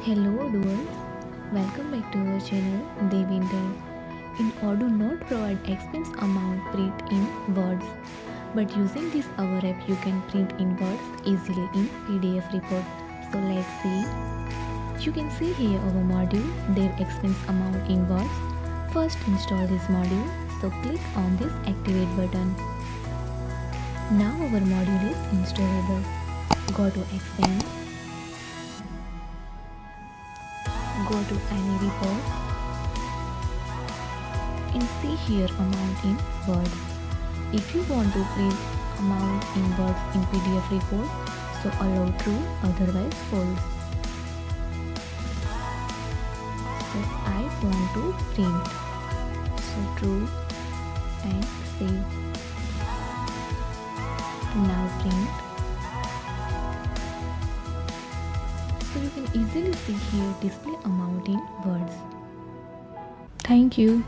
Hello doers, welcome back to our channel Devintelle. In Odoo not provide expense amount print in words, but using this our app you can print in words easily in PDF report. So let's see. You can see here our module Dev expense amount in words. First install this module, so click on this activate button. Now our module is installable. Go to expense. Go to any report and see here amount in words. If you want to print amount in words in PDF report, so allow true, otherwise false. So I want to print, so true and save. Now print. So you can easily see here display amount in words. Thank you.